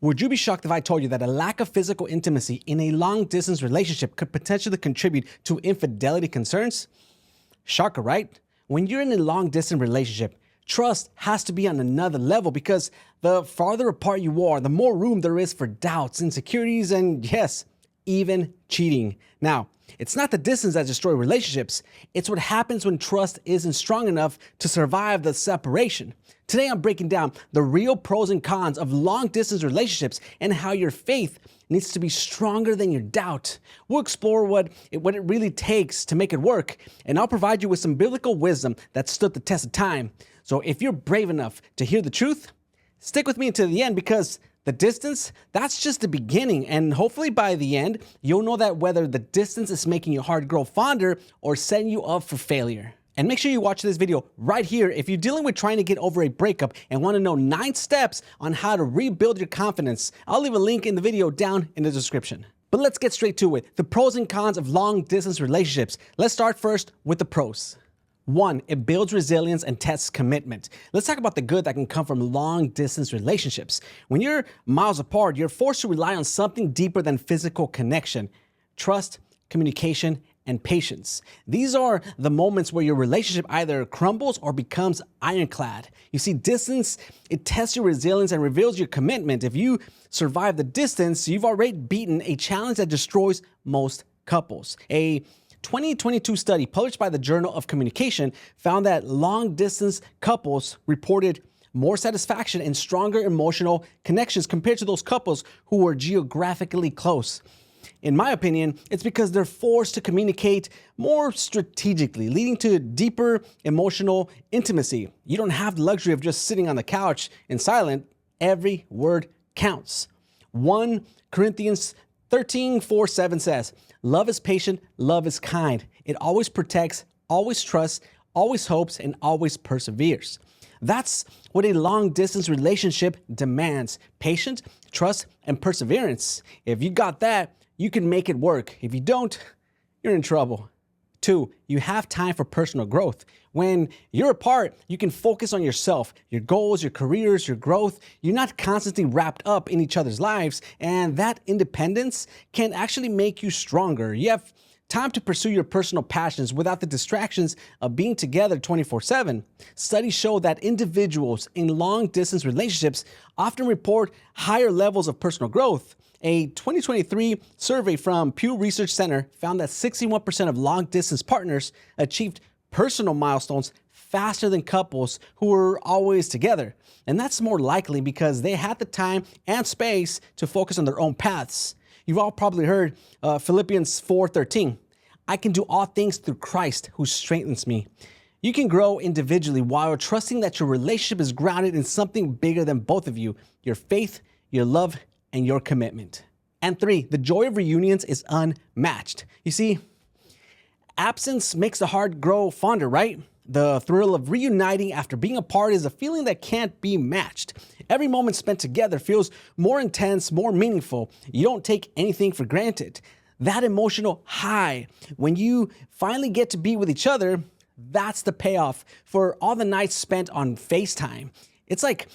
Would you be shocked if I told you that a lack of physical intimacy in a long-distance relationship could potentially contribute to infidelity concerns? Shocker, right? When you're in a long-distance relationship, trust has to be on another level because the farther apart you are, the more room there is for doubts, insecurities, and yes, even cheating. Now, it's not the distance that destroys relationships. It's what happens when trust isn't strong enough to survive the separation. Today, I'm breaking down the real pros and cons of long-distance relationships and how your faith needs to be stronger than your doubt. We'll explore what it really takes to make it work, and I'll provide you with some biblical wisdom that stood the test of time. So if you're brave enough to hear the truth, stick with me until the end because the distance, that's just the beginning, and hopefully by the end, you'll know that whether the distance is making your heart grow fonder or setting you up for failure. And make sure you watch this video right here if you're dealing with trying to get over a breakup and want to know 9 steps on how to rebuild your confidence. I'll leave a link in the video down in the description. But let's get straight to it. The pros and cons of long-distance relationships. Let's start first with the pros. 1, it builds resilience and tests commitment. Let's talk about the good that can come from long-distance relationships. When you're miles apart, you're forced to rely on something deeper than physical connection: trust, communication, and patience. These are the moments where your relationship either crumbles or becomes ironclad. You see, distance, it tests your resilience and reveals your commitment. If you survive the distance, you've already beaten a challenge that destroys most couples. A 2022 study published by the Journal of Communication found that long-distance couples reported more satisfaction and stronger emotional connections compared to those couples who were geographically close. In my opinion, it's because they're forced to communicate more strategically, leading to deeper emotional intimacy. You don't have the luxury of just sitting on the couch in silence. Every word counts. 1 Corinthians 13:4-7 says, "Love is patient, love is kind. It always protects, always trusts, always hopes, and always perseveres." That's what a long-distance relationship demands: patience, trust, and perseverance. If you got that, you can make it work. If you don't, you're in trouble. 2, you have time for personal growth. When you're apart, you can focus on yourself, your goals, your careers, your growth. You're not constantly wrapped up in each other's lives, and that independence can actually make you stronger. You have time to pursue your personal passions without the distractions of being together 24/7. Studies show that individuals in long-distance relationships often report higher levels of personal growth. A 2023 survey from Pew Research Center found that 61% of long-distance partners achieved personal milestones faster than couples who were always together. And that's more likely because they had the time and space to focus on their own paths. You've all probably heard Philippians 4:13. "I can do all things through Christ who strengthens me." You can grow individually while trusting that your relationship is grounded in something bigger than both of you: your faith, your love, and your commitment. And 3, the joy of reunions is unmatched. You see, absence makes the heart grow fonder, right? The thrill of reuniting after being apart is a feeling that can't be matched. Every moment spent together feels more intense, more meaningful. You don't take anything for granted. That emotional high, when you finally get to be with each other, that's the payoff for all the nights spent on FaceTime. It's like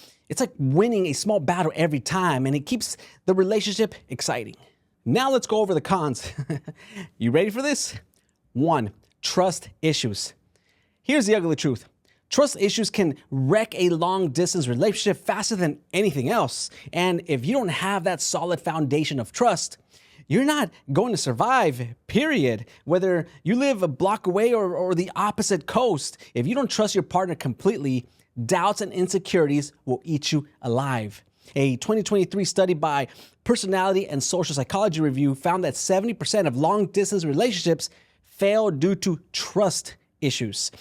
winning a small battle every time, and it keeps the relationship exciting. Now let's go over the cons. You ready for this? 1, trust issues. Here's the ugly truth. Trust issues can wreck a long-distance relationship faster than anything else. And if you don't have that solid foundation of trust, you're not going to survive, period. Whether you live a block away or the opposite coast, if you don't trust your partner completely, doubts and insecurities will eat you alive. A 2023 study by Personality and Social Psychology Review found that 70% of long-distance relationships fail due to trust issues.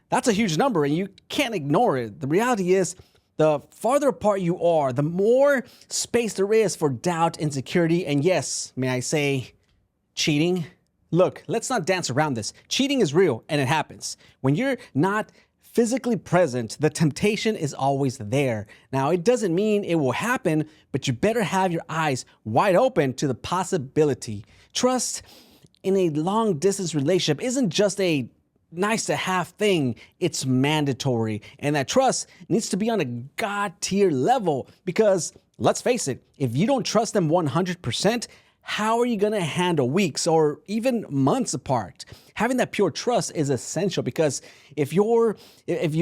That's a huge number, and you can't ignore it. The reality is, the farther apart you are, the more space there is for doubt, insecurity, and yes, may I say, cheating. Look, let's not dance around this. Cheating is real, and it happens. When you're not physically present, the temptation is always there. Now, it doesn't mean it will happen, but you better have your eyes wide open to the possibility. Trust in a long-distance relationship isn't just a nice to have thing, it's mandatory. And that trust needs to be on a God tier level because Let's face it, if you don't trust them 100%, how are you going to handle weeks or even months apart? Having that pure trust is essential because if your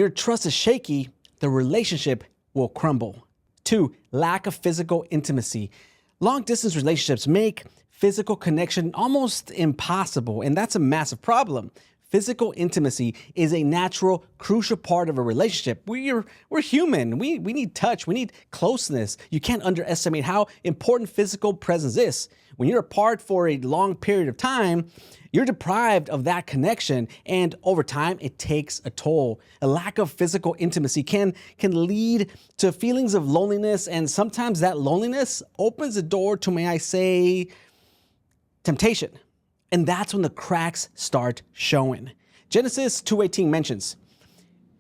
trust is shaky, the relationship will crumble. 2, lack of physical intimacy. Long distance relationships make physical connection almost impossible, and that's a massive problem. Physical intimacy is a natural, crucial part of a relationship. We're human. We need touch. We need closeness. You can't underestimate how important physical presence is. When you're apart for a long period of time, you're deprived of that connection, and over time, it takes a toll. A lack of physical intimacy can lead to feelings of loneliness, and sometimes that loneliness opens the door to, may I say, temptation. And that's when the cracks start showing. Genesis 2:18 mentions,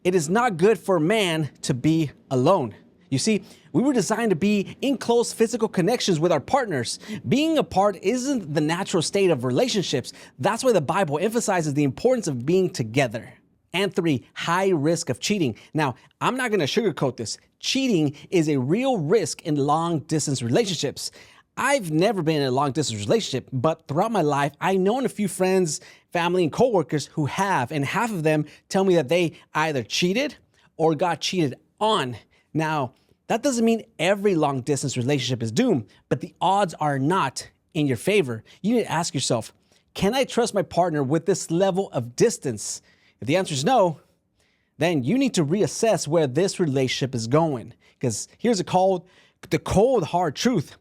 "It is not good for man to be alone." You see, we were designed to be in close physical connections with our partners. Being apart isn't the natural state of relationships. That's why the Bible emphasizes the importance of being together. And 3, high risk of cheating. Now, I'm not going to sugarcoat this. Cheating is a real risk in long distance relationships. I've never been in a long distance relationship, but throughout my life, I've known a few friends, family, and coworkers who have, and half of them tell me that they either cheated or got cheated on. Now, that doesn't mean every long distance relationship is doomed, but the odds are not in your favor. You need to ask yourself, can I trust my partner with this level of distance? If the answer is no, then you need to reassess where this relationship is going. Because here's the cold, hard truth.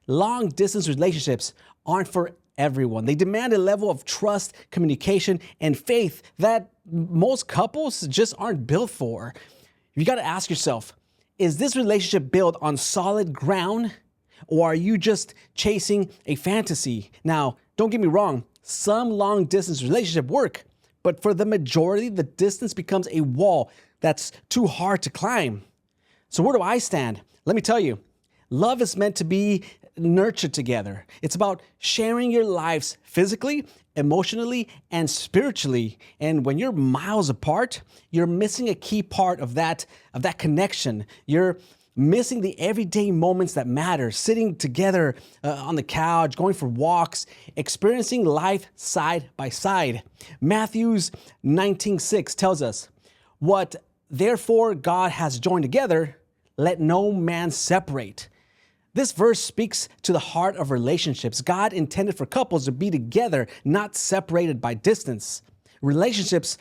Long distance relationships aren't for everyone. They demand a level of trust, communication, and faith that most couples just aren't built for. You got to ask yourself, is this relationship built on solid ground, or are you just chasing a fantasy? Now, don't get me wrong, some long distance relationships work, but for the majority, the distance becomes a wall that's too hard to climb. So where do I stand? Let me tell you, love is meant to be nurtured together. It's about sharing your lives physically, emotionally, and spiritually. And when you're miles apart, you're missing a key part of that connection. You're missing the everyday moments that matter, sitting together on the couch, going for walks, experiencing life side by side. Matthew 19:6 tells us, "What therefore God has joined together, let no man separate." This verse speaks to the heart of relationships. God intended for couples to be together, not separated by distance. Relationships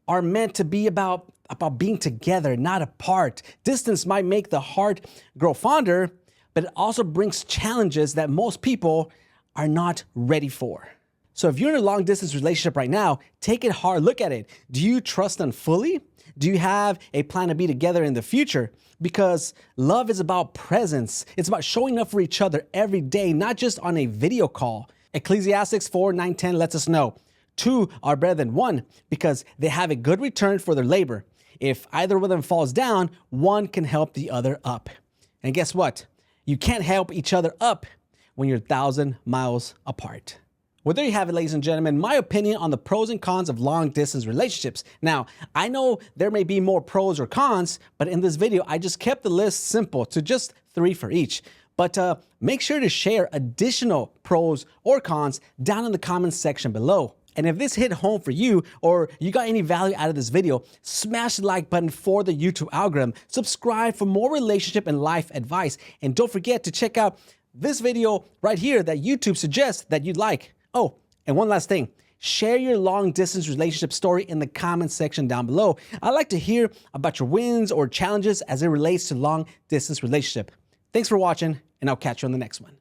are meant to be about being together, not apart. Distance might make the heart grow fonder, but it also brings challenges that most people are not ready for. So if you're in a long distance relationship right now, take a hard look at it. Do you trust them fully? Do you have a plan to be together in the future? Because love is about presence. It's about showing up for each other every day, not just on a video call. Ecclesiastes 4:9-10 lets us know, 2 are better than 1 because they have a good return for their labor. If either of them falls down, one can help the other up. And guess what? You can't help each other up when you're 1,000 miles apart. Well, there you have it, ladies and gentlemen, my opinion on the pros and cons of long distance relationships. Now, I know there may be more pros or cons, but in this video, I just kept the list simple to just 3 for each. But make sure to share additional pros or cons down in the comments section below. And if this hit home for you or you got any value out of this video, smash the like button for the YouTube algorithm, subscribe for more relationship and life advice, and don't forget to check out this video right here that YouTube suggests that you'd like. Oh, and one last thing, share your long distance relationship story in the comments section down below. I'd like to hear about your wins or challenges as it relates to long distance relationship. Thanks for watching, and I'll catch you on the next one.